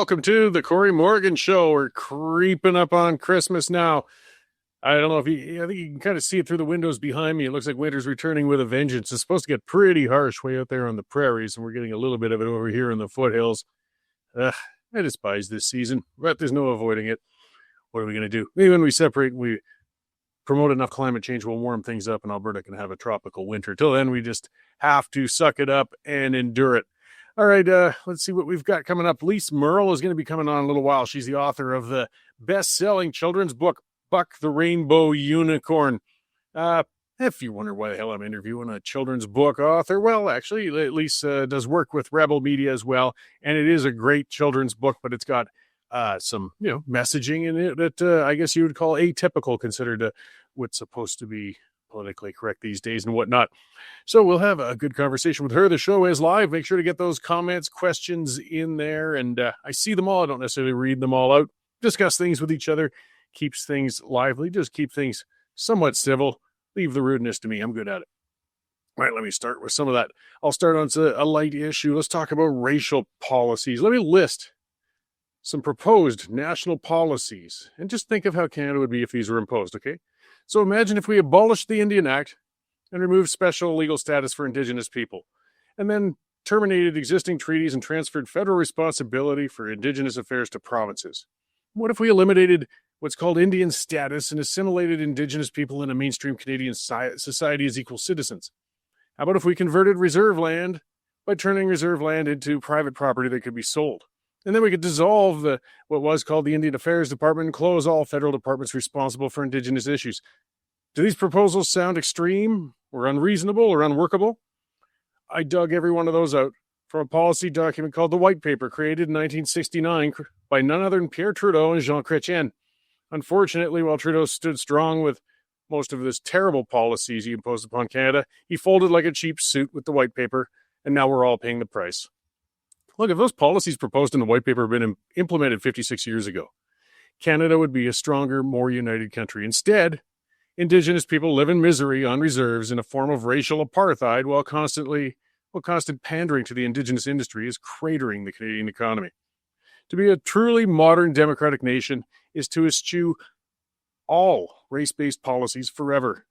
welcome to the CORY Morgan Show. We're creeping up on Christmas now. I don't know if I think you can kind of see it through the windows behind me. It looks like winter's returning with a vengeance. It's supposed to get pretty harsh way out there on the prairies, and we're getting a little bit of it over here in the foothills. I despise this season, but there's no avoiding it. What are we going to do? Maybe when we separate, we promote enough climate change, we'll warm things up, and Alberta can have a tropical winter. Till then, we just have to suck it up and endure it. All right, let's see what we've got coming up. Lise Merle is going to be coming on in a little while. She's the author of the best-selling children's book, Buck the Rainbow Unicorn. If you wonder why the hell I'm interviewing a children's book author, well, actually, Lise does work with Rebel Media as well, and it is a great children's book, but it's got some, messaging in it that I guess you would call atypical, considered what's supposed to be politically correct these days and whatnot. So we'll have a good conversation with her. The show is live. Make sure to get those comments, questions in there. And I see them all. I don't necessarily read them all out. Discuss things with each other. Keeps things lively. Just keep things somewhat civil. Leave the rudeness to me. I'm good at it. All right, let me start with some of that. I'll start on a light issue. Let's talk about racial policies. Let me list some proposed national policies. And just think of how Canada would be if these were imposed, okay? So imagine if we abolished the Indian Act and removed special legal status for Indigenous people, and then terminated existing treaties and transferred federal responsibility for Indigenous affairs to provinces. What if we eliminated what's called Indian status and assimilated Indigenous people into mainstream Canadian society as equal citizens? How about if we converted reserve land by turning reserve land into private property that could be sold? And then we could dissolve what was called the Indian Affairs Department and close all federal departments responsible for Indigenous issues. Do these proposals sound extreme or unreasonable or unworkable? I dug every one of those out from a policy document called the White Paper, created in 1969 by none other than Pierre Trudeau and Jean Chrétien. Unfortunately, while Trudeau stood strong with most of this terrible policies he imposed upon Canada, he folded like a cheap suit with the White Paper, and now we're all paying the price. Look, if those policies proposed in the White Paper had been implemented 56 years ago, Canada would be a stronger, more united country. Instead, Indigenous people live in misery on reserves in a form of racial apartheid while constant pandering to the Indigenous industry is cratering the Canadian economy. To be a truly modern democratic nation is to eschew all race-based policies forever.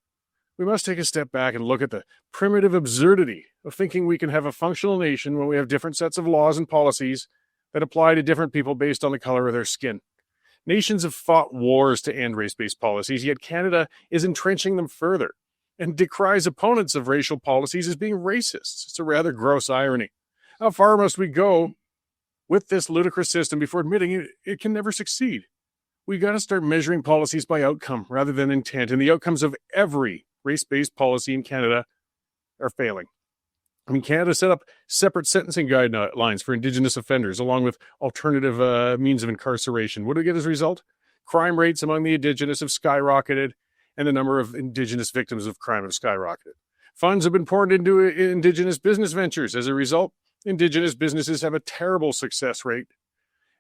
We must take a step back and look at the primitive absurdity of thinking we can have a functional nation when we have different sets of laws and policies that apply to different people based on the color of their skin. Nations have fought wars to end race-based policies, yet Canada is entrenching them further and decries opponents of racial policies as being racists. It's a rather gross irony. How far must we go with this ludicrous system before admitting it can never succeed? We've got to start measuring policies by outcome rather than intent, and the outcomes of every race-based policy in Canada are failing. Canada set up separate sentencing guidelines for Indigenous offenders, along with alternative means of incarceration. What do we get as a result? Crime rates among the Indigenous have skyrocketed, and the number of Indigenous victims of crime have skyrocketed. Funds have been poured into Indigenous business ventures. As a result, Indigenous businesses have a terrible success rate,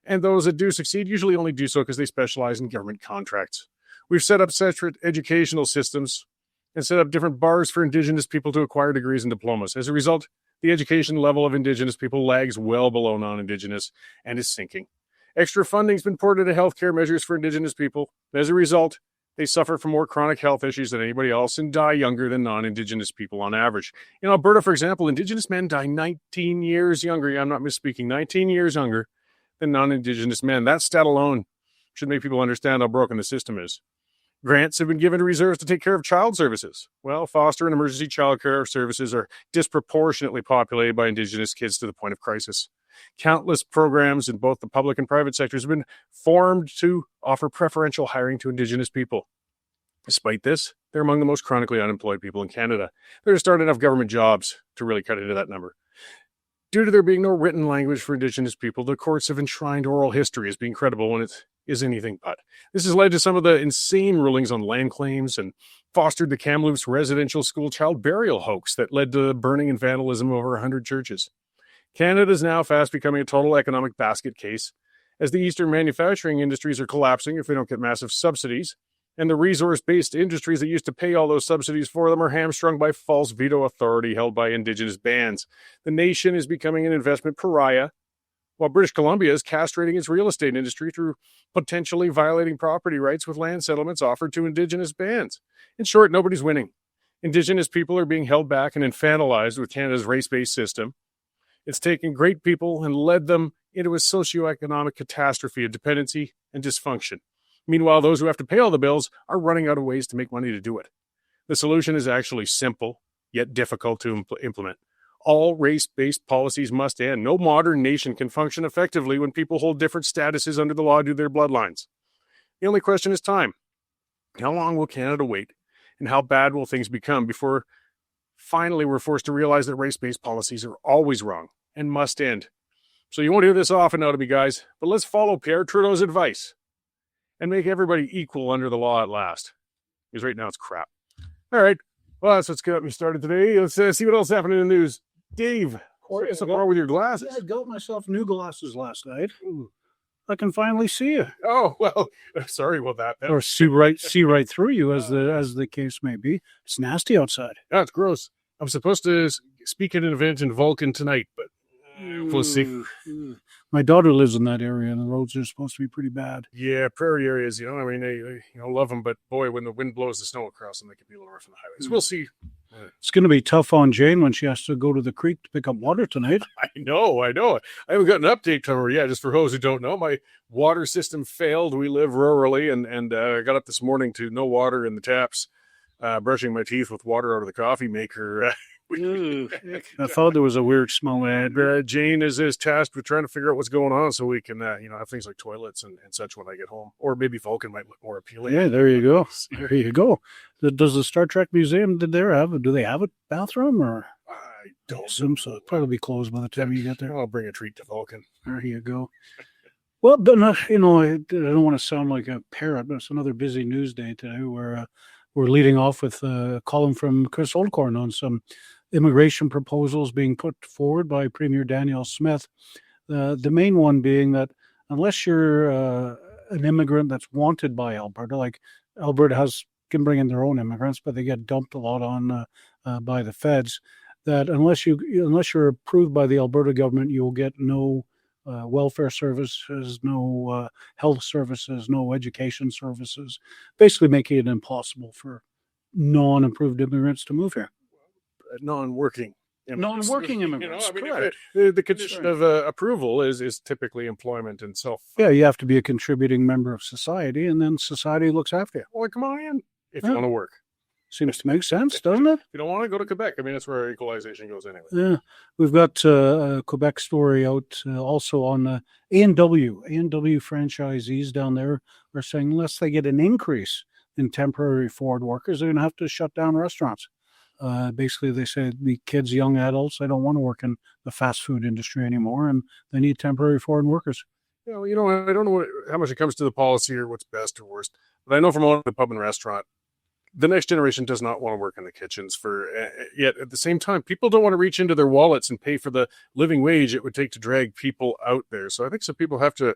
and those that do succeed usually only do so because they specialize in government contracts. We've set up separate educational systems and set up different bars for Indigenous people to acquire degrees and diplomas. As a result, the education level of Indigenous people lags well below non-Indigenous and is sinking. Extra funding's been poured into healthcare measures for Indigenous people. As a result, they suffer from more chronic health issues than anybody else and die younger than non-Indigenous people on average. In Alberta, for example, Indigenous men die 19 years younger. I'm not misspeaking, 19 years younger than non-Indigenous men. That stat alone should make people understand how broken the system is. Grants have been given to reserves to take care of child services. Well, foster and emergency child care services are disproportionately populated by Indigenous kids to the point of crisis. Countless programs in both the public and private sectors have been formed to offer preferential hiring to Indigenous people. Despite this, they're among the most chronically unemployed people in Canada. There just aren't enough government jobs to really cut into that number. Due to there being no written language for Indigenous people, the courts have enshrined oral history as being credible when it is anything but. This has led to some of the insane rulings on land claims and fostered the Kamloops residential school child burial hoax that led to the burning and vandalism of over 100 churches. Canada is now fast becoming a total economic basket case, as the eastern manufacturing industries are collapsing if they don't get massive subsidies, and the resource-based industries that used to pay all those subsidies for them are hamstrung by false veto authority held by Indigenous bands. The nation is becoming an investment pariah, while British Columbia is castrating its real estate industry through potentially violating property rights with land settlements offered to Indigenous bands. In short, nobody's winning. Indigenous people are being held back and infantilized with Canada's race-based system. It's taken great people and led them into a socioeconomic catastrophe of dependency and dysfunction. Meanwhile, those who have to pay all the bills are running out of ways to make money to do it. The solution is actually simple, yet difficult to implement. All race-based policies must end. No modern nation can function effectively when people hold different statuses under the law due to their bloodlines. The only question is time. How long will Canada wait, and how bad will things become before finally we're forced to realize that race-based policies are always wrong and must end? So you won't hear this often out of me, guys, but let's follow Pierre Trudeau's advice and make everybody equal under the law at last. Because right now it's crap. All right. Well, that's what's got me started today. Let's see what else happened in the news. Dave, what's up with your glasses? Yeah, I got myself new glasses last night. Ooh. I can finally see you. Oh, well, sorry about that. Or see right through you, as the case may be. It's nasty outside. Yeah, it's gross. I'm supposed to speak at an event in Vulcan tonight, but we'll see. My daughter lives in that area, and the roads are supposed to be pretty bad. Yeah, prairie areas, I mean, they love them, but boy, when the wind blows the snow across them, they can be a little rough on the highways. We'll see. It's going to be tough on Jane when she has to go to the creek to pick up water tonight. I know. I haven't got an update from her yet. Just for those who don't know, my water system failed. We live rurally, and I got up this morning to no water in the taps, brushing my teeth with water out of the coffee maker. I thought there was a weird smell. Jane is tasked with trying to figure out what's going on so we can, have things like toilets and such when I get home. Or maybe Vulcan might look more appealing. Yeah, there you go. There you go. Does the Star Trek Museum, do they have a bathroom? Or I don't assume so. It'll probably be closed by the time you get there. I'll bring a treat to Vulcan. There you go. Well, but I don't want to sound like a parrot, but it's another busy news day today where we're leading off with a column from Chris Oldcorn on some immigration proposals being put forward by Premier Danielle Smith. The main one being that unless you're an immigrant that's wanted by Alberta, like Alberta can bring in their own immigrants, but they get dumped a lot on by the feds, that unless you're approved by the Alberta government, you will get no welfare services, no health services, no education services, basically making it impossible for non-approved immigrants to move here. Non-working immigrants. Correct. The condition of approval is typically employment and self. Yeah, you have to be a contributing member of society, and then society looks after you. Well, come on in if you want to work. Seems to make sense, doesn't it? If you don't want to go to Quebec, I mean, that's where our equalization goes anyway. Yeah, we've got a Quebec story out also on A&W. A&W franchisees down there are saying unless they get an increase in temporary foreign workers, they're going to have to shut down restaurants. Basically, they say the kids, young adults, they don't want to work in the fast food industry anymore, and they need temporary foreign workers. I don't know how much it comes to the policy or what's best or worst, but I know from owning a pub and restaurant, the next generation does not want to work in the kitchens yet at the same time, people don't want to reach into their wallets and pay for the living wage it would take to drag people out there. So I think some people have to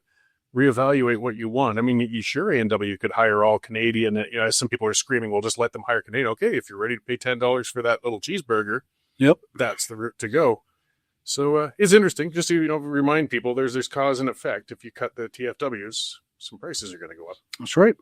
reevaluate what you want. I mean, you sure A&W could hire all Canadian. Some people are screaming, well, just let them hire Canadian. Okay, if you're ready to pay $10 for that little cheeseburger, yep, that's the route to go. So it's interesting. Just to remind people, there's cause and effect. If you cut the TFWs, some prices are going to go up. That's right.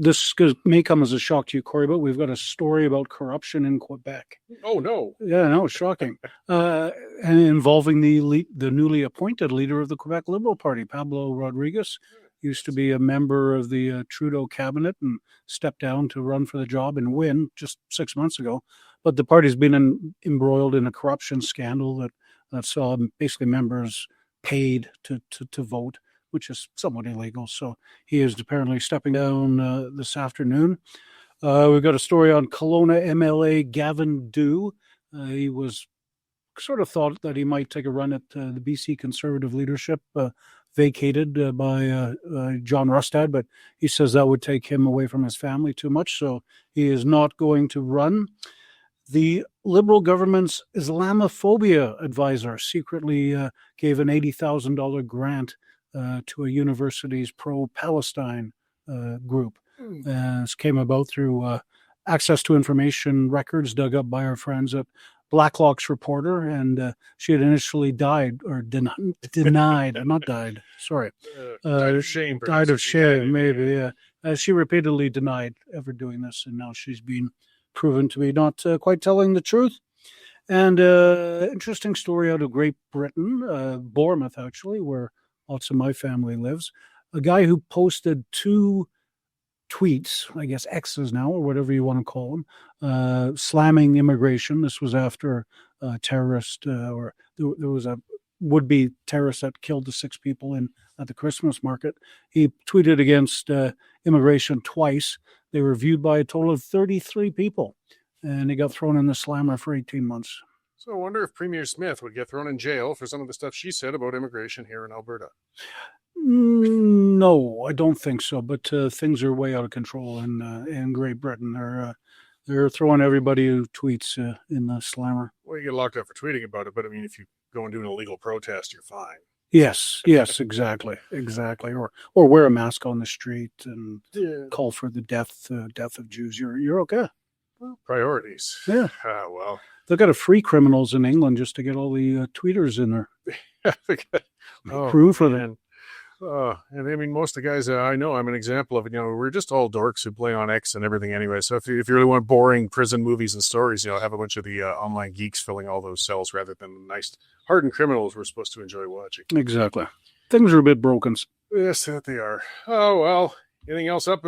This may come as a shock to you, Corey, but we've got a story about corruption in Quebec. Oh, no. Yeah, no, it's shocking. And involving the newly appointed leader of the Quebec Liberal Party, Pablo Rodriguez. Used to be a member of the Trudeau cabinet and stepped down to run for the job and win just 6 months ago. But the party's been embroiled in a corruption scandal that saw basically members paid to vote, which is somewhat illegal. So he is apparently stepping down this afternoon. We've got a story on Kelowna MLA Gavin Dew. He was sort of thought that he might take a run at the BC Conservative leadership, vacated by John Rustad, but he says that would take him away from his family too much, so he is not going to run. The Liberal government's Islamophobia advisor secretly gave an $80,000 grant to a university's pro-Palestine group. This came about through access to information records dug up by our friends at Blacklock's reporter, and she had initially died or denied, not died. Sorry, died of shame. Died of shame, maybe. Yeah, she repeatedly denied ever doing this, and now she's been proven to be not quite telling the truth. And interesting story out of Great Britain, Bournemouth, actually, where lots of my family lives. A guy who posted 2 tweets, I guess X's now, or whatever you want to call them, slamming immigration. This was after a terrorist, or there was a would-be terrorist that killed the 6 people at the Christmas market. He tweeted against immigration twice. They were viewed by a total of 33 people, and he got thrown in the slammer for 18 months. So I wonder if Premier Smith would get thrown in jail for some of the stuff she said about immigration here in Alberta. No, I don't think so. But things are way out of control in Great Britain. They're throwing everybody who tweets in the slammer. Well, you get locked up for tweeting about it, but I mean, if you go and do an illegal protest, you're fine. Yes, exactly. Or wear a mask on the street and call for the death of Jews. You're okay. Well, priorities. Yeah. Well, they've got to free criminals in England just to get all the tweeters in there. Proof for them. And I mean, most of the guys I know, I'm an example of it. We're just all dorks who play on X and everything anyway. So if you really want boring prison movies and stories, have a bunch of the online geeks filling all those cells rather than the nice hardened criminals we're supposed to enjoy watching. Exactly. Things are a bit broken. Yes, that they are. Oh, well. Anything else up?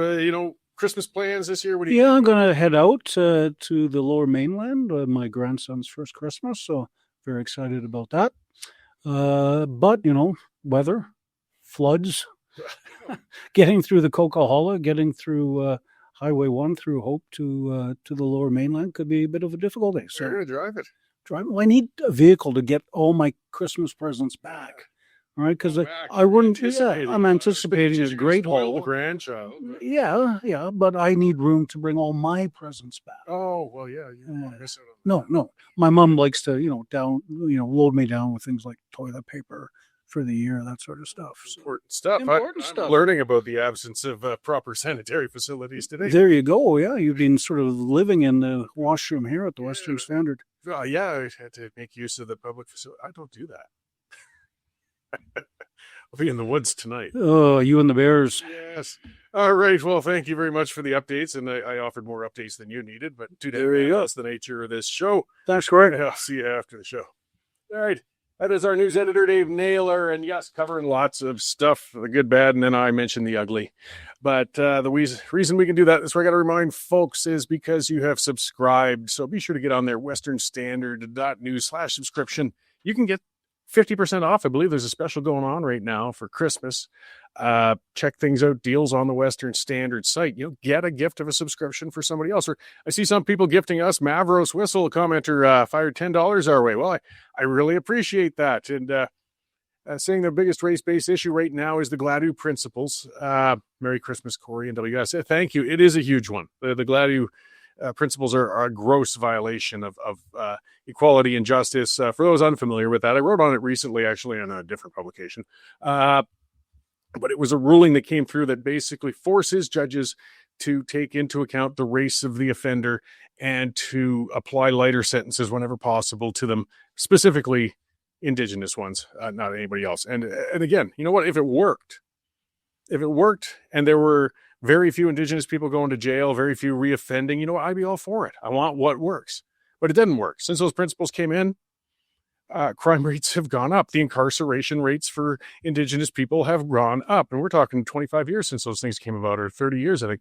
Christmas plans this year? I'm going to head out to the Lower Mainland, my grandson's first Christmas. So very excited about that. But, weather. Floods, getting through the Coca-Cola, getting through Highway 1 through Hope to the Lower Mainland could be a bit of a difficulty. So you're going to drive it. Well, I need a vehicle to get all my Christmas presents back. All right, because I wouldn't. I'm anticipating a great haul. Grandchild. Yeah, but I need room to bring all my presents back. Oh well, yeah. No. My mom likes to, load me down with things like toilet paper for the year, that sort of stuff. Important stuff. I'm learning about the absence of proper sanitary facilities today. There you go. Yeah, you've been sort of living in the washroom here at the Western Standard. I had to make use of the public facility. I don't do that. I'll be in the woods tonight. Oh, you and the bears. Yes. All right. Well, thank you very much for the updates. And I offered more updates than you needed, but that's the nature of this show. Thanks, Corey. I'll see you after the show. All right. That is our news editor, Dave Naylor, and yes, covering lots of stuff, the good, bad, and then I mentioned the ugly. But the reason we can do that, that's where I got to remind folks, is because you have subscribed. So be sure to get on there, westernstandard.news/subscription. You can get 50% off. I believe there's a special going on right now for Christmas. Check things out, deals on the Western Standard site. Get a gift of a subscription for somebody else. Or I see some people gifting us. Mavros Whistle, a commenter, fired $10 our way. Well, I really appreciate that. And saying the biggest race-based issue right now is the GLADU principles. Merry Christmas, Corey and WS. Thank you. It is a huge one. The GLADU principles are a gross violation of equality and justice. For those unfamiliar with that, I wrote on it recently, actually, on a different publication. But it was a ruling that came through that basically forces judges to take into account the race of the offender and to apply lighter sentences whenever possible to them, specifically indigenous ones, not anybody else. And again, you know what? If it worked and there were very few indigenous people going to jail, very few reoffending, I'd be all for it. I want what works. But it didn't work. Since those principles came in, crime rates have gone up. The incarceration rates for indigenous people have gone up. And we're talking 25 years since those things came about, or 30 years, I think.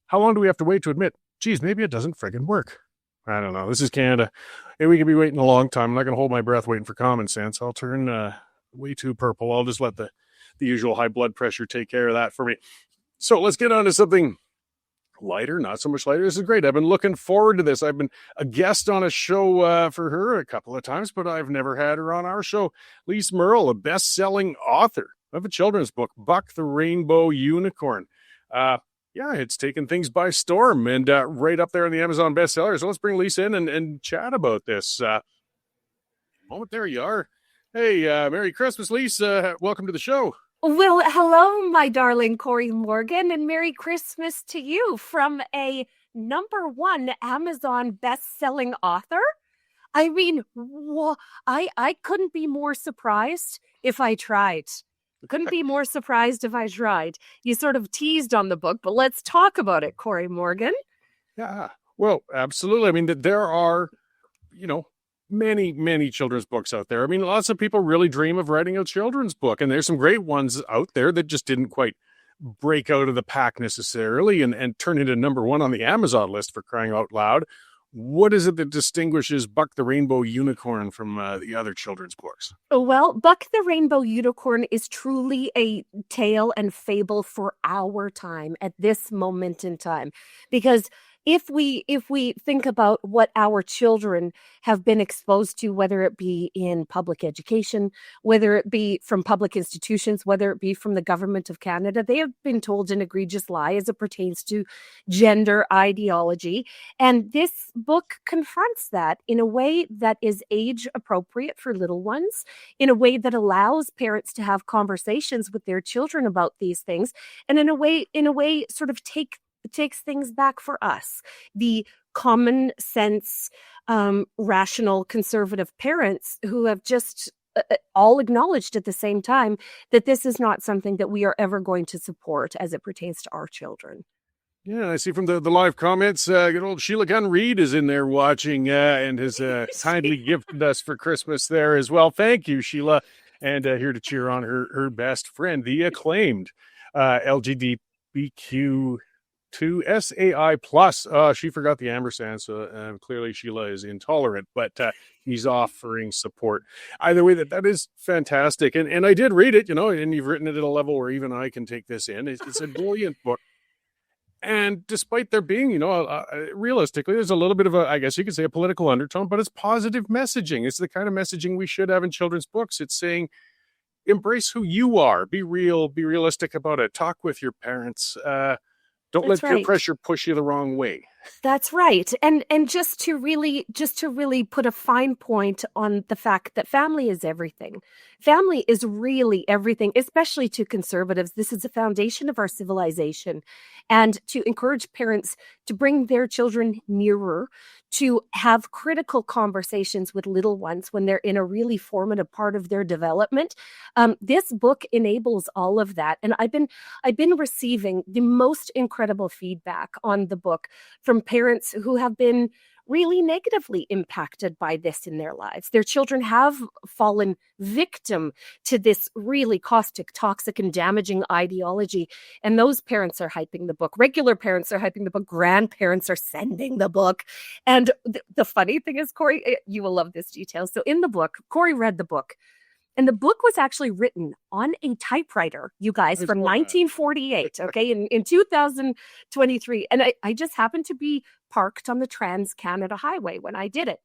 How long do we have to wait to admit, geez, maybe it doesn't friggin' work? I don't know. This is Canada. And we could be waiting a long time. I'm not going to hold my breath waiting for common sense. I'll turn way too purple. I'll just let the usual high blood pressure take care of that for me. So let's get on to something lighter, not so much lighter. This is great. I've been looking forward to this. I've been a guest on a show for her a couple of times, but I've never had her on our show. Lise Merle, a best-selling author of a children's book, Buck the Rainbow Unicorn. It's taken things by storm and right up there in the Amazon bestsellers. So let's bring Lisa in and chat about this. Moment, there you are. Hey, Merry Christmas, Lisa. Welcome to the show. Well, hello, my darling Cory Morgan, and Merry Christmas to you from a #1 Amazon best-selling author. I mean, I couldn't be more surprised if I tried. Couldn't be more surprised if I tried. You sort of teased on the book, but let's talk about it, Cory Morgan. Yeah. Well, absolutely. I mean, there are, many, many children's books out there. I mean, lots of people really dream of writing a children's book, and there's some great ones out there that just didn't quite break out of the pack necessarily and turn into number one on the Amazon list, for crying out loud. What is it that distinguishes Buck the Rainbow Unicorn from the other children's books? Well, Buck the Rainbow Unicorn is truly a tale and fable for our time at this moment in time. Because if we think about what our children have been exposed to, whether it be in public education, whether it be from public institutions, whether it be from the government of Canada, they have been told an egregious lie as it pertains to gender ideology. And this book confronts that in a way that is age appropriate for little ones, in a way that allows parents to have conversations with their children about these things, and in a way sort of takes things back for us, the common sense, rational, conservative parents who have just all acknowledged at the same time that this is not something that we are ever going to support as it pertains to our children. Yeah, I see from the live comments, good old Sheila Gunn Reed is in there watching and has kindly gifted us for Christmas there as well. Thank you, Sheila. And here to cheer on her best friend, the acclaimed LGBTQ2 SAI plus. She forgot the ampersand, so clearly Sheila is intolerant, but he's offering support. Either way, that is fantastic. And I did read it, and you've written it at a level where even I can take this in. It's a brilliant book. And despite there being, realistically, there's a little bit of I guess you could say a political undertone, but it's positive messaging. It's the kind of messaging we should have in children's books. It's saying, embrace who you are, be real, be realistic about it. Talk with your parents. Don't let peer pressure push you the wrong way. That's right. And just to really put a fine point on the fact that family is everything. Family is really everything, especially to conservatives. This is the foundation of our civilization. And to encourage parents to bring their children nearer, to have critical conversations with little ones when they're in a really formative part of their development. This book enables all of that. And I've been receiving the most incredible feedback on the book from parents who have been really negatively impacted by this in their lives. Their children have fallen victim to this really caustic, toxic, and damaging ideology. And those parents are hyping the book. Regular parents are hyping the book. Grandparents are sending the book. And the funny thing is, Cory, you will love this detail. So in the book, Cory read the book. And the book was actually written on a typewriter, you guys, from 1948, okay, in 2023. And I just happened to be parked on the Trans-Canada Highway when I did it.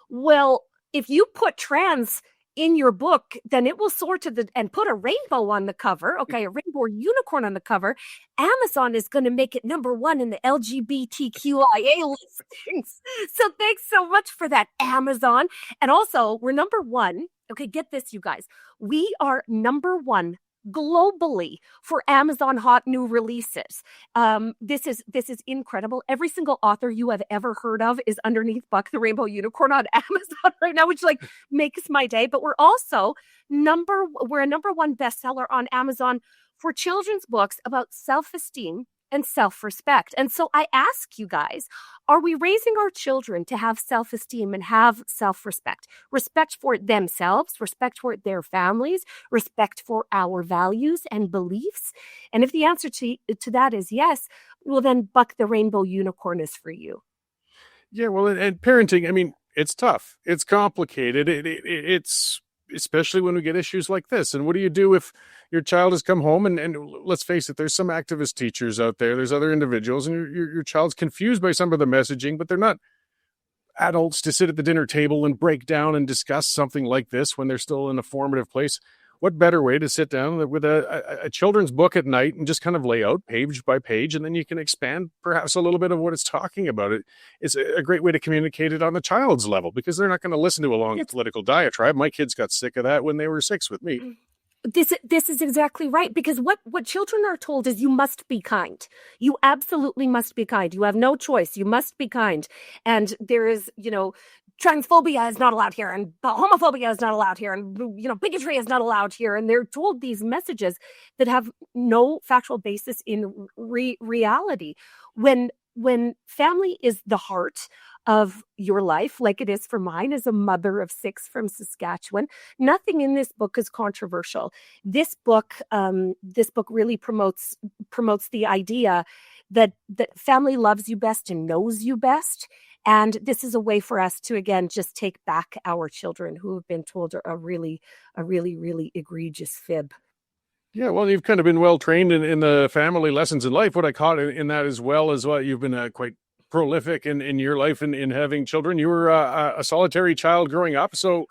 Well, if you put trans in your book, then it will sort to and put a rainbow on the cover, okay, a rainbow unicorn on the cover. Amazon is going to make it number one in the LGBTQIA listings. So thanks so much for that, Amazon. And also, we're number one. Okay, get this, you guys. We are number one globally for Amazon hot new releases. This is incredible. Every single author you have ever heard of is underneath Buck the Rainbow Unicorn on Amazon right now, which makes my day. But we're also a number one bestseller on Amazon for children's books about self-esteem and self-respect. And so I ask you guys, are we raising our children to have self-esteem and have self-respect? Respect for themselves, respect for their families, respect for our values and beliefs? And if the answer to that is yes, well then Buck the Rainbow Unicorn is for you. Yeah, well, and parenting, I mean, it's tough. It's complicated. It's especially when we get issues like this. And what do you do if your child has come home and let's face it, there's some activist teachers out there, there's other individuals, and your child's confused by some of the messaging, but they're not adults to sit at the dinner table and break down and discuss something like this when they're still in a formative place. What better way to sit down with a children's book at night and just kind of lay out page by page, and then you can expand perhaps a little bit of what it's talking about. It's a great way to communicate it on the child's level, because they're not going to listen to a long political diatribe. My kids got sick of that when they were 6 with me. This is exactly right, because what children are told is you must be kind. You absolutely must be kind. You have no choice. You must be kind. And there is, transphobia is not allowed here, and homophobia is not allowed here, and bigotry is not allowed here, and they're told these messages that have no factual basis in reality. When family is the heart of your life, like it is for mine as a mother of 6 from Saskatchewan, nothing in this book is controversial. This book really promotes the idea that family loves you best and knows you best. And this is a way for us to, again, just take back our children who have been told a really, really egregious fib. Yeah, well, you've kind of been well trained in the family lessons in life. What I caught in that as well is what you've been quite prolific in your life in having children. You were a solitary child growing up, so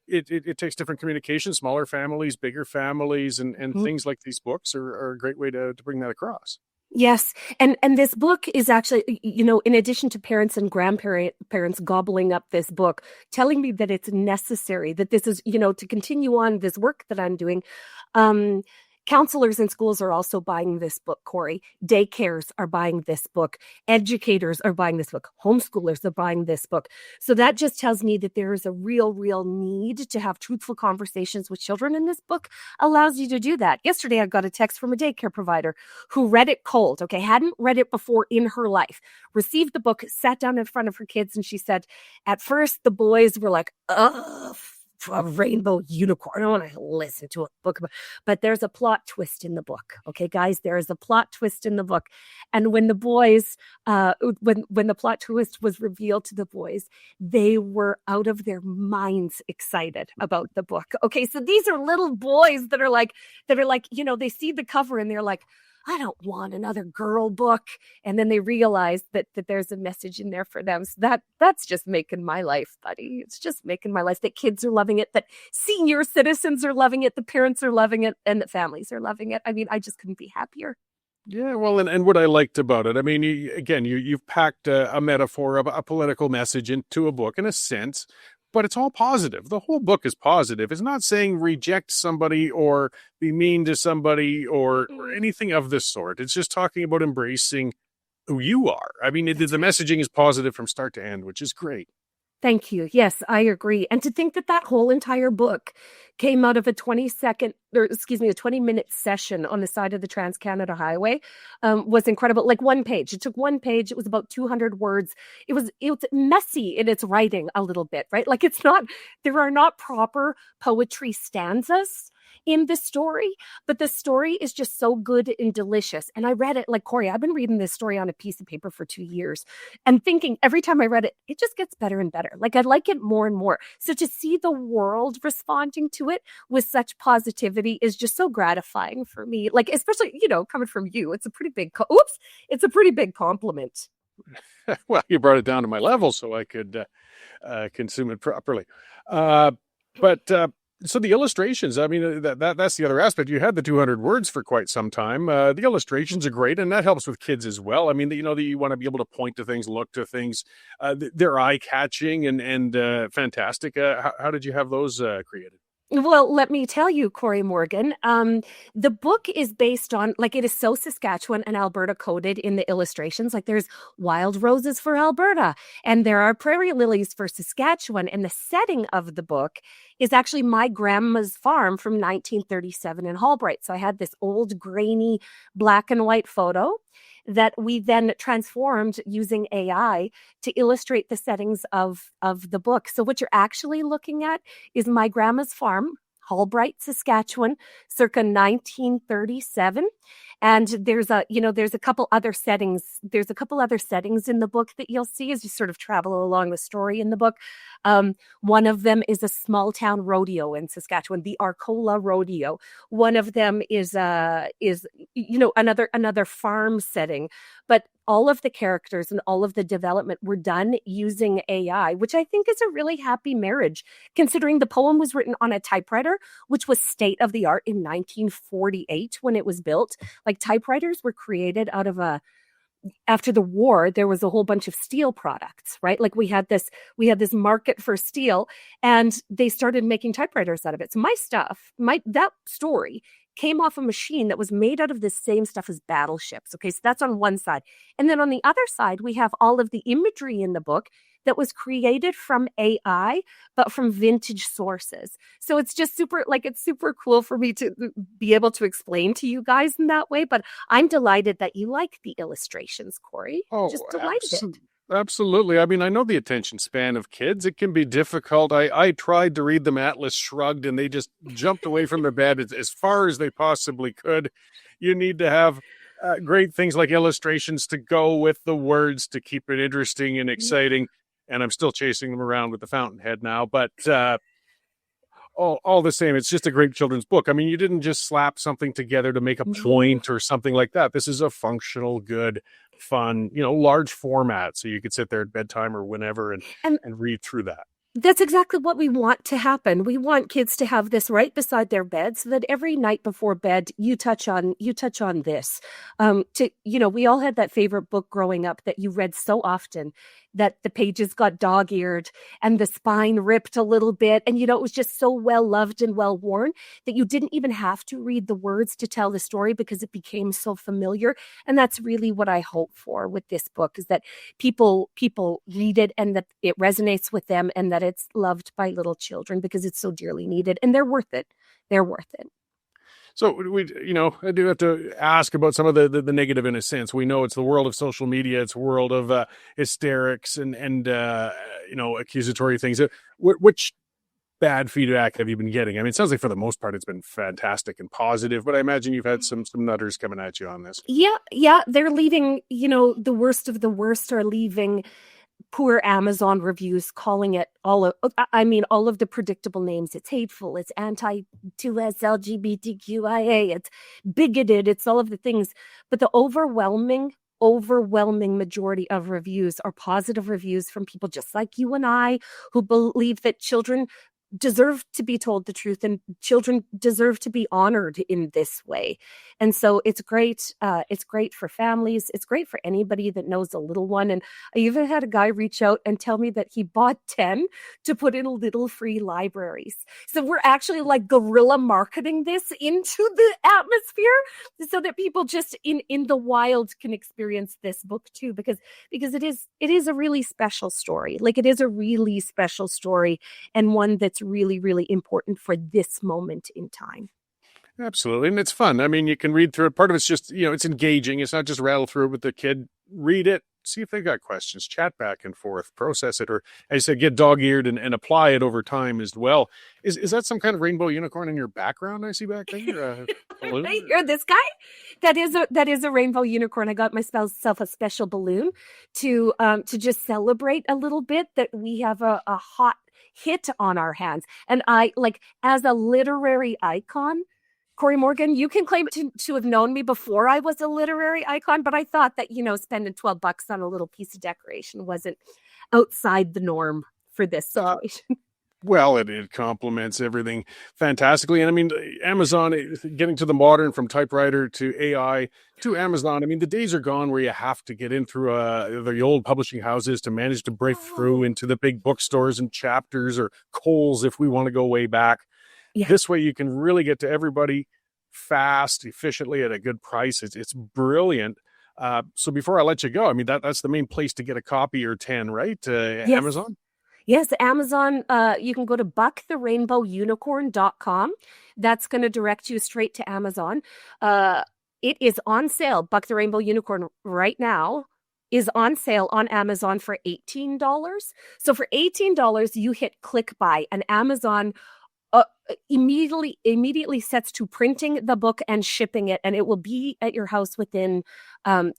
it takes different communication, smaller families, bigger families, and things like these books are a great way to bring that across. Yes. And this book is actually, in addition to parents and grandparents gobbling up this book, telling me that it's necessary, that this is, to continue on this work that I'm doing. Counselors in schools are also buying this book, Corey. Daycares are buying this book. Educators are buying this book. Homeschoolers are buying this book. So that just tells me that there is a real need to have truthful conversations with children. And this book allows you to do that. Yesterday, I got a text from a daycare provider who read it cold, hadn't read it before in her life, received the book, sat down in front of her kids, and she said, at first, the boys were like, ugh, a rainbow unicorn. I don't want to listen to a book but there's a plot twist in the book. Okay, guys, there is a plot twist in the book. And when the boys, when the plot twist was revealed to the boys, they were out of their minds excited about the book. Okay, so these are little boys that are like, they see the cover and they're like, I don't want another girl book. And then they realize that there's a message in there for them. So that's just making my life, buddy. It's just making my life that kids are loving it, that senior citizens are loving it, the parents are loving it, and the families are loving it. I mean, I just couldn't be happier. Yeah, well, and what I liked about it, I mean, you've packed a metaphor of a political message into a book in a sense, but it's all positive. The whole book is positive. It's not saying reject somebody or be mean to somebody or anything of this sort. It's just talking about embracing who you are. I mean, the messaging is positive from start to end, which is great. Thank you. Yes, I agree. And to think that whole entire book came out of a 20-minute session on the side of the Trans-Canada Highway was incredible. Like one page. It took one page. It was about 200 words. It was messy in its writing a little bit, right? Like there are not proper poetry stanzas in the story, but the story is just so good and delicious. And I read it, like Corey, I've been reading this story on a piece of paper for 2 years and thinking every time I read it, it just gets better and better. Like I like it more and more. So to see the world responding to it with such positivity is just so gratifying for me. Like, especially, coming from you, it's a pretty big, it's a pretty big compliment. Well, you brought it down to my level so I could consume it properly. So the illustrations, I mean, that's the other aspect. You had the 200 words for quite some time. The illustrations are great, and that helps with kids as well. I mean, that you want to be able to point to things, look to things. They're eye-catching and fantastic. How did you have those created? Well, let me tell you, Corey Morgan, the book is based on, like, it is so Saskatchewan and Alberta coded in the illustrations. Like, there's wild roses for Alberta, and there are prairie lilies for Saskatchewan. And the setting of the book is actually my grandma's farm from 1937 in Hallbright. So I had this old, grainy, black and white photo that we then transformed using AI to illustrate the settings of the book. So what you're actually looking at is my grandma's farm, Hallbright, Saskatchewan, circa 1937. And there's a couple other settings. There's a couple other settings in the book that you'll see as you sort of travel along the story in the book. One of them is a small town rodeo in Saskatchewan, the Arcola Rodeo. One of them is another farm setting. But all of the characters and all of the development were done using AI, which I think is a really happy marriage, considering the poem was written on a typewriter, which was state of the art in 1948 when it was built. Like, typewriters were created after the war, there was a whole bunch of steel products, right? Like we had this market for steel, and they started making typewriters out of it. So that story came off a machine that was made out of the same stuff as battleships. Okay, so that's on one side. And then on the other side, we have all of the imagery in the book that was created from AI, but from vintage sources. So it's just it's super cool for me to be able to explain to you guys in that way. But I'm delighted that you like the illustrations, Corey. Oh, Just delighted. absolutely. I mean, I know the attention span of kids. It can be difficult. I tried to read them, Atlas Shrugged, and they just jumped away from the bed as far as they possibly could. You need to have great things like illustrations to go with the words to keep it interesting and exciting. And I'm still chasing them around with the Fountainhead now, but all the same, it's just a great children's book. I mean, you didn't just slap something together to make a point or something like that. This is a functional, good, fun, large format, so you could sit there at bedtime or whenever and read through that. That's exactly what we want to happen. We want kids to have this right beside their bed so that every night before bed, you touch on this. We all had that favorite book growing up that you read so often that the pages got dog-eared and the spine ripped a little bit. And, it was just so well loved and well worn that you didn't even have to read the words to tell the story because it became so familiar. And that's really what I hope for with this book, is that people read it and that it resonates with them and that it's loved by little children because it's so dearly needed, and they're worth it. They're worth it. So I do have to ask about some of the negative in a sense. We know it's the world of social media. It's a world of hysterics and accusatory things. Which bad feedback have you been getting? I mean, it sounds like for the most part, it's been fantastic and positive, but I imagine you've had some nutters coming at you on this. Yeah. They're leaving, the worst of the worst are leaving poor Amazon reviews, calling it all of the predictable names. It's hateful, it's anti-2S, LGBTQIA, it's bigoted, it's all of the things. But the overwhelming majority of reviews are positive reviews from people just like you and I, who believe that children deserve to be told the truth and children deserve to be honored in this way. And so it's great. It's great for families. It's great for anybody that knows a little one. And I even had a guy reach out and tell me that he bought 10 to put in little free libraries. So we're actually like guerrilla marketing this into the atmosphere so that people just in the wild can experience this book too, because it is a really special story. Like, it is a really special story, and one that's really, really important for this moment in time. Absolutely. And it's fun. I mean, you can read through it. Part of it's just, it's engaging. It's not just rattle through it with the kid. Read it, see if they've got questions, chat back and forth, process it, or as you said, get dog-eared and apply it over time as well. Is that some kind of rainbow unicorn in your background I see back there? You're this guy? That is a rainbow unicorn. I got myself a special balloon to just celebrate a little bit that we have a hot hit on our hands. And I, as a literary icon, Cory Morgan, you can claim to have known me before I was a literary icon, but I thought that, spending $12 on a little piece of decoration wasn't outside the norm for this situation. Well, it complements everything fantastically. And I mean, Amazon, getting to the modern, from typewriter to AI to Amazon, I mean, the days are gone where you have to get in through the old publishing houses to manage to break through into the big bookstores and Chapters or Kohl's if we want to go way back. Yeah. This way you can really get to everybody fast, efficiently, at a good price. It's brilliant. So before I let you go, I mean, that's the main place to get a copy or 10, right? Yes. Amazon? Yes, Amazon. You can go to bucktherainbowunicorn.com. That's going to direct you straight to Amazon. It is on sale. Buck the Rainbow Unicorn right now is on sale on Amazon for $18. So for $18, you hit click buy, and Amazon immediately sets to printing the book and shipping it, and it will be at your house within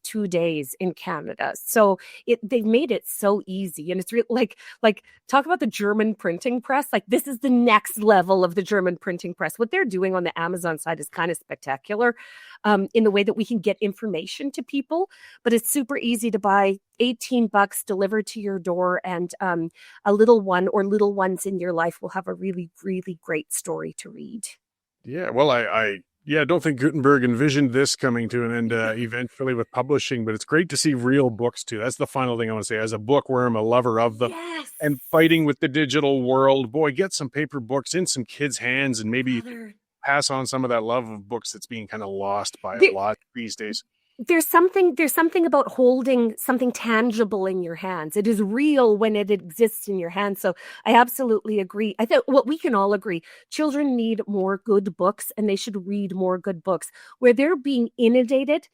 2 days in Canada. So they've made it so easy, and it's like talk about the German printing press. Like, this is the next level of the German printing press. What they're doing on the Amazon side is kind of spectacular in the way that we can get information to people, but it's super easy to buy. $18 delivered to your door, and a little one or little ones in your life will have a really, really great story to read. Yeah, well, I don't think Gutenberg envisioned this coming to an end eventually with publishing, but it's great to see real books too. That's the final thing I want to say. As a bookworm, a lover of them, yes, and fighting with the digital world, boy, get some paper books in some kids' hands, and maybe pass on some of that love of books that's being kind of lost by There- a lot these days. There's something about holding something tangible in your hands. It is real when it exists in your hands. So I absolutely agree. I think what we can all agree, children need more good books, and they should read more good books. Where they're being inundated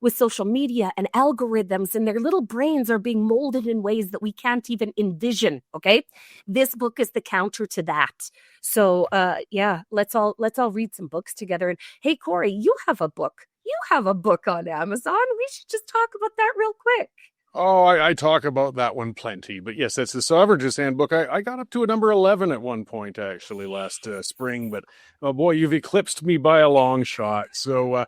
with social media and algorithms, and their little brains are being molded in ways that we can't even envision. Okay, this book is the counter to that. So yeah, let's all read some books together. And hey, Corey, you have a book. You have a book on Amazon. We should just talk about that real quick. Oh, I talk about that one plenty. But yes, that's the Sovereign's Handbook. I got up to a number 11 at one point, actually, last spring. But, oh boy, you've eclipsed me by a long shot. So,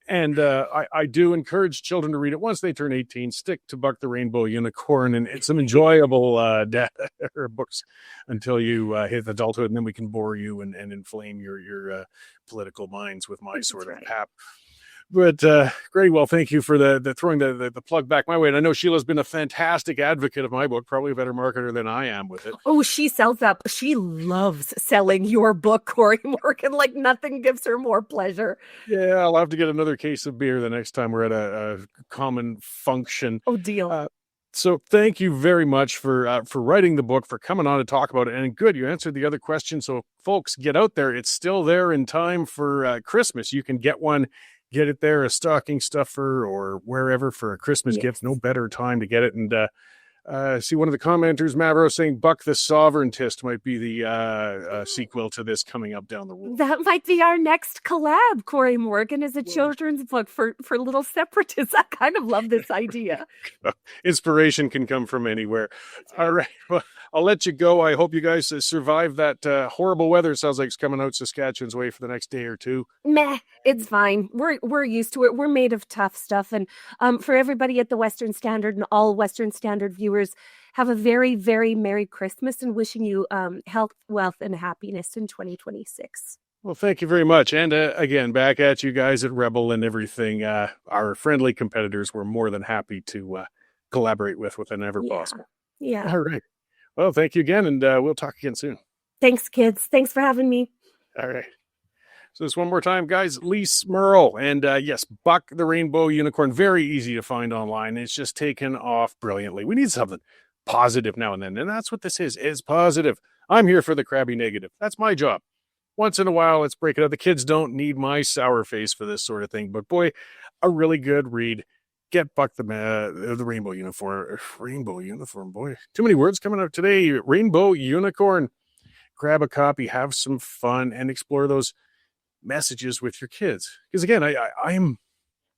I do encourage children to read it once they turn 18. Stick to Buck the Rainbow Unicorn. And it's some enjoyable books until you hit adulthood. And then we can bore you and inflame your political minds with my sort of pap. But Grady, well, thank you for the throwing the plug back my way. And I know Sheila's been a fantastic advocate of my book, probably a better marketer than I am with it. Oh, she sells up. She loves selling your book, Cory Morgan. Like nothing gives her more pleasure. Yeah, I'll have to get another case of beer the next time we're at a common function. Oh, deal. So thank you very much for writing the book, for coming on to talk about it. And good, you answered the other question. So folks, get out there. It's still there in time for Christmas. You can get one. Get it there, a stocking stuffer or wherever for a Christmas gift. No better time to get it. And see one of the commenters, Mavro, saying Buck the Sovereigntist might be the sequel to this coming up down the road. That might be our next collab. Cory Morgan is a children's book for little separatists. I kind of love this idea. Inspiration can come from anywhere. All right. Well, I'll let you go. I hope you guys survive that horrible weather. It sounds like it's coming out Saskatchewan's way for the next day or two. Meh, it's fine. We're used to it. We're made of tough stuff. And for everybody at the Western Standard and all Western Standard viewers, have a very, very Merry Christmas and wishing you health, wealth, and happiness in 2026. Well, thank you very much. And again, back at you guys at Rebel and everything. Our friendly competitors we're more than happy to collaborate with whenever possible. Yeah. All right. Well, thank you again, and we'll talk again soon. Thanks, kids. Thanks for having me. All right. So this one more time, guys, Lee Smurl. And yes, Buck the Rainbow Unicorn, very easy to find online. It's just taken off brilliantly. We need something positive now and then. And that's what this is positive. I'm here for the crabby negative. That's my job. Once in a while, let's break it up. The kids don't need my sour face for this sort of thing. But boy, a really good read. Get Buck the Rainbow Unicorn. Rainbow Unicorn, boy. Too many words coming up today. Rainbow Unicorn. Grab a copy, have some fun, and explore those messages with your kids. Because again, I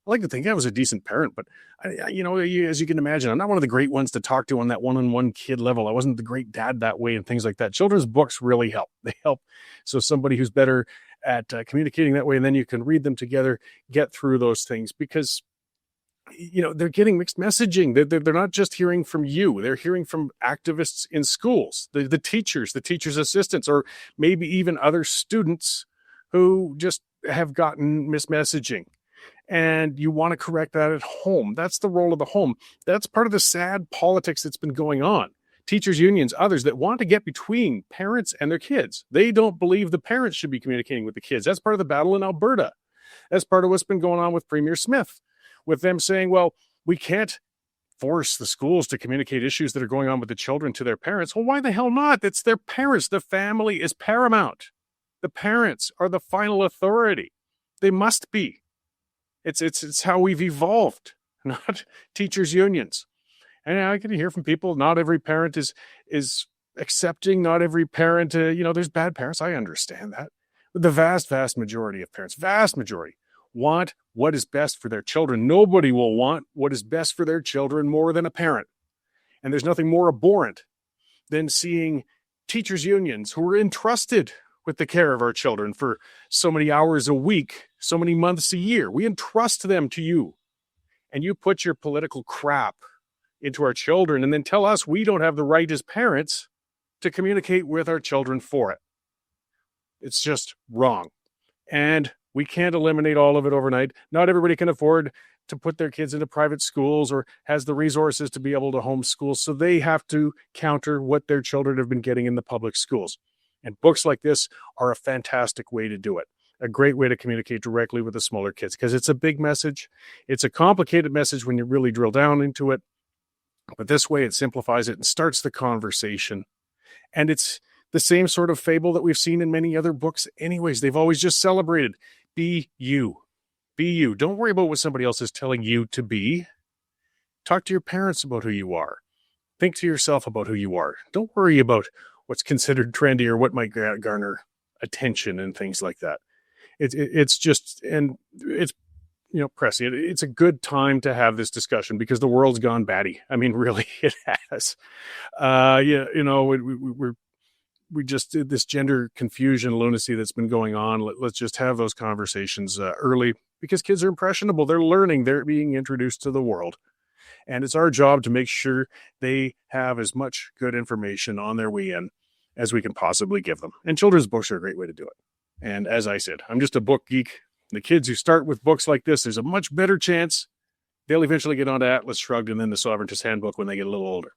like to think I was a decent parent, but as you can imagine, I'm not one of the great ones to talk to on that one-on-one kid level. I wasn't the great dad that way and things like that. Children's books really help. They help. So somebody who's better at communicating that way, and then you can read them together, get through those things, because they're getting mixed messaging. They're not just hearing from you. They're hearing from activists in schools, the teachers, the teachers' assistants, or maybe even other students who just have gotten mismessaging. And you want to correct that at home. That's the role of the home. That's part of the sad politics that's been going on. Teachers' unions, others that want to get between parents and their kids. They don't believe the parents should be communicating with the kids. That's part of the battle in Alberta. That's part of what's been going on with Premier Smith, with them saying, well, we can't force the schools to communicate issues that are going on with the children to their parents. Well, why the hell not? It's their parents. The family is paramount. The parents are the final authority. They must be. It's how we've evolved, not teachers' unions. And I can hear from people, not every parent is accepting. Not every parent, there's bad parents. I understand that. But the vast, vast majority of parents, vast majority, want what is best for their children. Nobody will want what is best for their children more than a parent. And there's nothing more abhorrent than seeing teachers' unions who are entrusted with the care of our children for so many hours a week, so many months a year. We entrust them to you. And you put your political crap into our children and then tell us we don't have the right as parents to communicate with our children for it. It's just wrong. And we can't eliminate all of it overnight. Not everybody can afford to put their kids into private schools or has the resources to be able to homeschool. So they have to counter what their children have been getting in the public schools. And books like this are a fantastic way to do it. A great way to communicate directly with the smaller kids because it's a big message. It's a complicated message when you really drill down into it. But this way it simplifies it and starts the conversation. And it's the same sort of fable that we've seen in many other books anyways. They've always just celebrated. Be you. Be you. Don't worry about what somebody else is telling you to be. Talk to your parents about who you are. Think to yourself about who you are. Don't worry about what's considered trendy or what might garner attention and things like that. It's just, and it's, Pressy, it's a good time to have this discussion because the world's gone batty. I mean, really, it has. We just did this gender confusion lunacy that's been going on. Let's just have those conversations early because kids are impressionable. They're learning. They're being introduced to the world. And it's our job to make sure they have as much good information on their way in as we can possibly give them. And children's books are a great way to do it. And as I said, I'm just a book geek. The kids who start with books like this, there's a much better chance they'll eventually get onto Atlas Shrugged and then the Sovereigntist Handbook when they get a little older.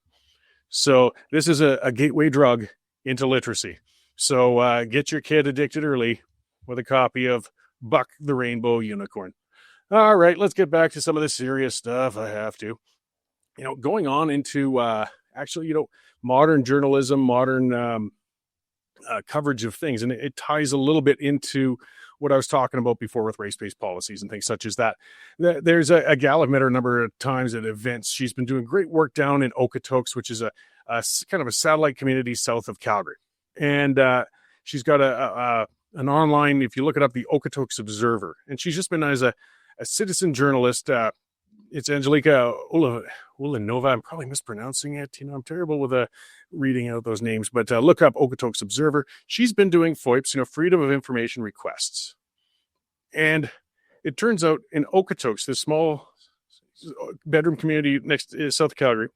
So this is a gateway drug into literacy. So get your kid addicted early with a copy of Buck the Rainbow Unicorn. All right, let's get back to some of the serious stuff. I have to. Going on into modern journalism, modern coverage of things. And it ties a little bit into what I was talking about before with race-based policies and things such as that. There's a gal I've met her a number of times at events. She's been doing great work down in Okotoks, which is a kind of a satellite community south of Calgary. And she's got an online, if you look it up, the Okotoks Observer. And she's just been as a citizen journalist. It's Angelica Ulanova. I'm probably mispronouncing it. I'm terrible with reading out those names, but look up Okotoks Observer. She's been doing FOIPs, Freedom of Information requests. And it turns out in Okotoks, this small bedroom community next to South Calgary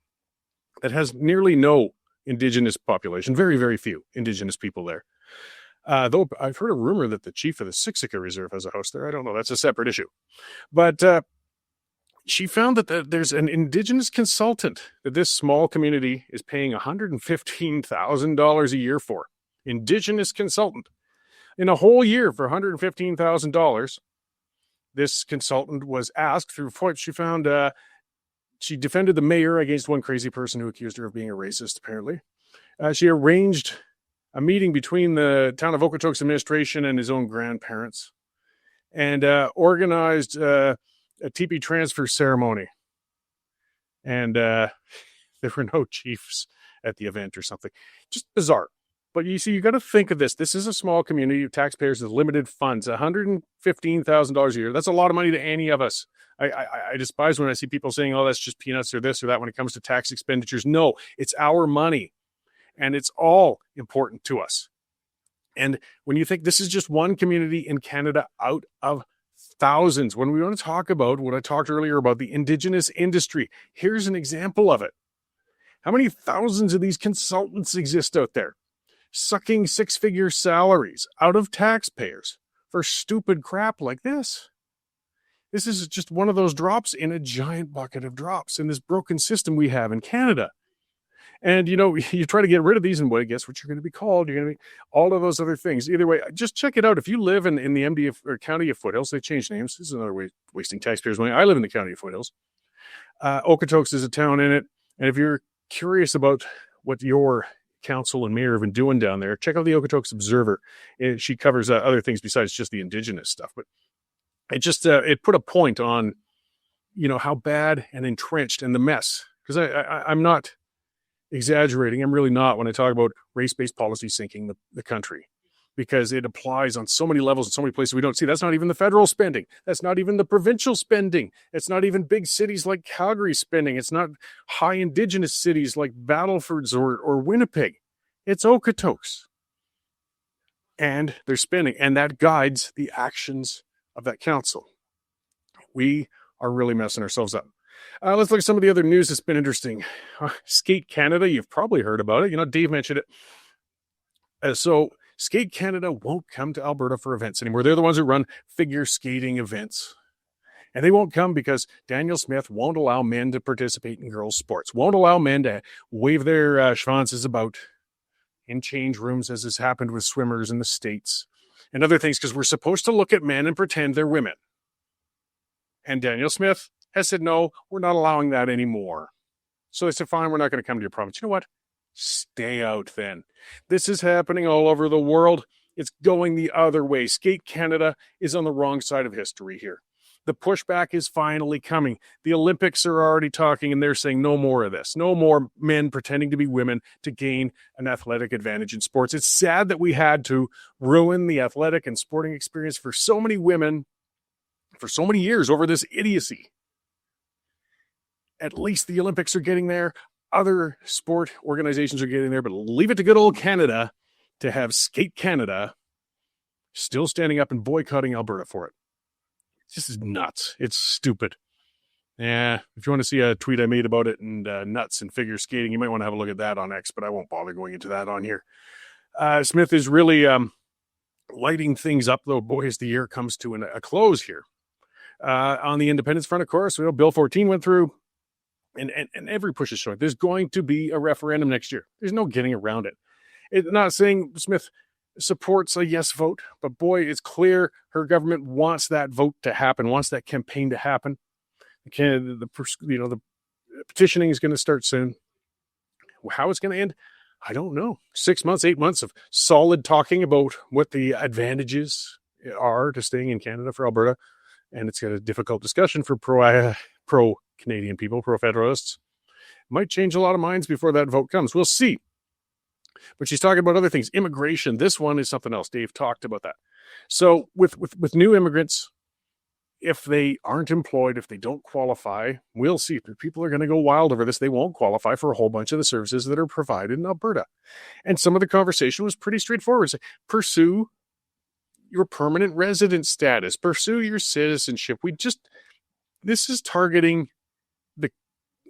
that has nearly no Indigenous population, very, very few Indigenous people there. Though I've heard a rumor that the chief of the Siksika Reserve has a house there. I don't know. That's a separate issue. But she found that there's an Indigenous consultant that this small community is paying $115,000 a year for. Indigenous consultant. In a whole year for $115,000, this consultant was asked through FOIP. She found she defended the mayor against one crazy person who accused her of being a racist, apparently. She arranged a meeting between the town of Okotoks administration and his own grandparents and organized a teepee transfer ceremony. And there were no chiefs at the event or something. Just bizarre. But you see, you got to think of this. This is a small community of taxpayers with limited funds, $115,000 a year. That's a lot of money to any of us. I despise when I see people saying, oh, that's just peanuts or this or that when it comes to tax expenditures. No, it's our money. And it's all important to us. And when you think this is just one community in Canada out of thousands, when we want to talk about what I talked earlier about the Indigenous industry, here's an example of it. How many thousands of these consultants exist out there, sucking six-figure salaries out of taxpayers for stupid crap like this? This is just one of those drops in a giant bucket of drops in this broken system we have in Canada. And, you try to get rid of these, and guess what you're going to be called? You're going to be all of those other things. Either way, just check it out. If you live in the MD or County of Foothills, they changed names. This is another way wasting taxpayers' money. I live in the County of Foothills. Okotoks is a town in it. And if you're curious about what your council and mayor have been doing down there, check out the Okotoks Observer. She covers other things besides just the Indigenous stuff. But it just it put a point on, how bad and entrenched and the mess. Because I'm not exaggerating. I'm really not when I talk about race-based policy sinking the country, because it applies on so many levels in so many places we don't see. That's not even the federal spending. That's not even the provincial spending. It's not even big cities like Calgary spending. It's not high Indigenous cities like Battleford's or Winnipeg. It's Okotoks. And they're spending, and that guides the actions of that council. We are really messing ourselves up. Let's look at some of the other news that's been interesting. Skate Canada, you've probably heard about it. Dave mentioned it. So Skate Canada won't come to Alberta for events anymore. They're the ones who run figure skating events. And they won't come because Daniel Smith won't allow men to participate in girls' sports, won't allow men to wave their schwanzes about in change rooms, as has happened with swimmers in the States and other things, because we're supposed to look at men and pretend they're women. And Daniel Smith has said, no, we're not allowing that anymore. So they said, fine, we're not going to come to your province. You know what? Stay out then. This is happening all over the world. It's going the other way. Skate Canada is on the wrong side of history here. The pushback is finally coming. The Olympics are already talking, and they're saying no more of this. No more men pretending to be women to gain an athletic advantage in sports. It's sad that we had to ruin the athletic and sporting experience for so many women for so many years over this idiocy. At least the Olympics are getting there. Other sport organizations are getting there, but leave it to good old Canada to have Skate Canada still standing up and boycotting Alberta for it. This is nuts. It's stupid. Yeah, if you want to see a tweet I made about it and nuts and figure skating, you might want to have a look at that on X, but I won't bother going into that on here. Smith is really lighting things up, though, boy, as the year comes to a close here. On the independence front, of course, Bill 14 went through, and every push is showing there's going to be a referendum next year. There's no getting around it. It's not saying Smith supports a yes vote, but boy, it's clear her government wants that vote to happen, wants that campaign to happen. The petitioning is going to start soon. How it's going to end, I don't know. 6 months, 8 months of solid talking about what the advantages are to staying in Canada for Alberta, and it's got a difficult discussion for pro-Canadian people, pro-federalists. Might change a lot of minds before that vote comes. We'll see. But she's talking about other things. Immigration. This one is something else. Dave talked about that. So with new immigrants, if they aren't employed, if they don't qualify, we'll see. People are going to go wild over this. They won't qualify for a whole bunch of the services that are provided in Alberta. And some of the conversation was pretty straightforward. Say, pursue your permanent resident status. Pursue your citizenship. This is targeting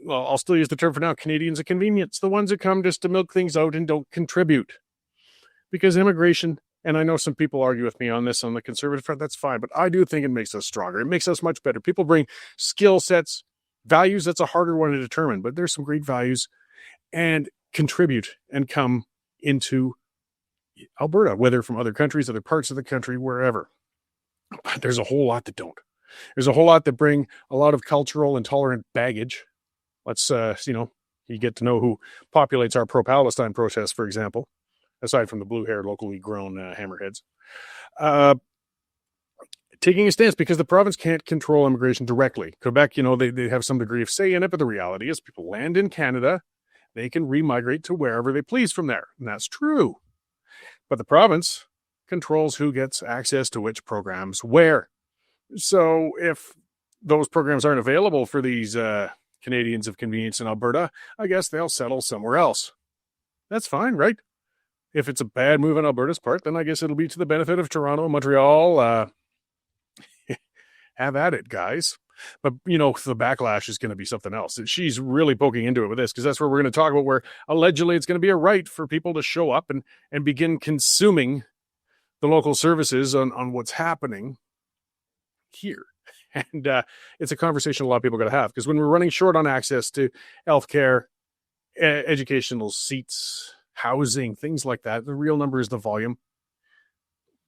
I'll still use the term for now, Canadians of convenience, the ones that come just to milk things out and don't contribute. Because immigration, and I know some people argue with me on this on the conservative front, that's fine, but I do think it makes us stronger. It makes us much better. People bring skill sets, values, that's a harder one to determine, but there's some great values, and contribute and come into Alberta, whether from other countries, other parts of the country, wherever. But there's a whole lot that don't. There's a whole lot that bring a lot of cultural intolerant baggage. Let's, you get to know who populates our pro-Palestine protest, for example, aside from the blue-haired, locally grown hammerheads. Taking a stance because the province can't control immigration directly. Quebec, they have some degree of say in it, but the reality is people land in Canada, they can remigrate to wherever they please from there. And that's true. But the province controls who gets access to which programs where. So if those programs aren't available for these Canadians of convenience in Alberta, I guess they'll settle somewhere else. That's fine, right? If it's a bad move on Alberta's part, then I guess it'll be to the benefit of Toronto and Montreal. Have at it, guys. But, the backlash is going to be something else. She's really poking into it with this because that's where we're going to talk about where allegedly it's going to be a right for people to show up and begin consuming the local services on what's happening here. And it's a conversation a lot of people are going to have because when we're running short on access to healthcare, educational seats, housing, things like that, the real number is the volume.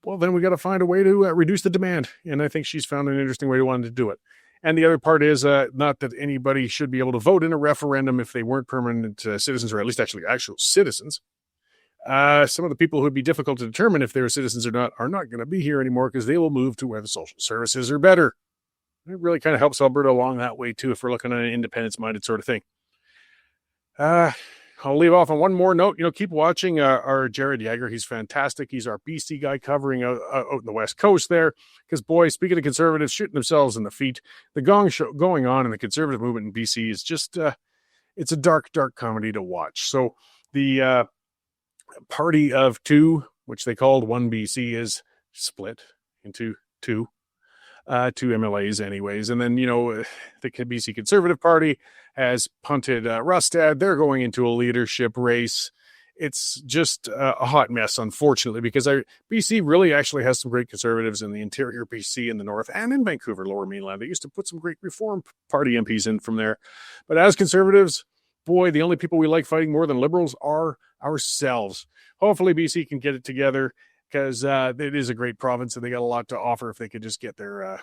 Well, then we got to find a way to reduce the demand. And I think she's found an interesting way to do it. And the other part is not that anybody should be able to vote in a referendum if they weren't permanent citizens, or at least actual citizens. Some of the people who would be difficult to determine if they're citizens or not are not going to be here anymore because they will move to where the social services are better. It really kind of helps Alberta along that way, too, if we're looking at an independence-minded sort of thing. I'll leave off on one more note. Keep watching our Jared Yeager. He's fantastic. He's our BC guy covering out in the West Coast there. Because, boy, speaking of conservatives shooting themselves in the feet, the gong show going on in the conservative movement in BC is just, it's a dark, dark comedy to watch. So the party of two, which they called One BC, is split into two MLAs anyways. And then, the BC Conservative Party has punted Rustad. They're going into a leadership race. It's just a hot mess, unfortunately, because BC really actually has some great conservatives in the interior BC in the north and in Vancouver, Lower Mainland. They used to put some great Reform Party MPs in from there. But as conservatives, boy, the only people we like fighting more than liberals are ourselves. hopefully BC can get it together, because it is a great province and they got a lot to offer if they could just get their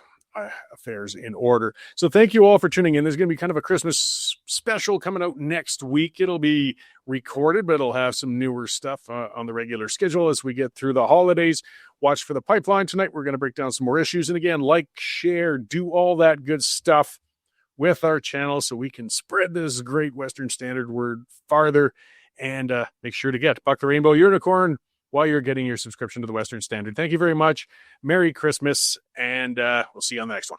affairs in order. So thank you all for tuning in. There's going to be kind of a Christmas special coming out next week. It'll be recorded, but it'll have some newer stuff on the regular schedule as we get through the holidays. Watch for the pipeline tonight. We're going to break down some more issues. And again, like, share, do all that good stuff with our channel so we can spread this great Western Standard word farther. And make sure to get Buck the Rainbow Unicorn while you're getting your subscription to the Western Standard. Thank you very much. Merry Christmas, and we'll see you on the next one.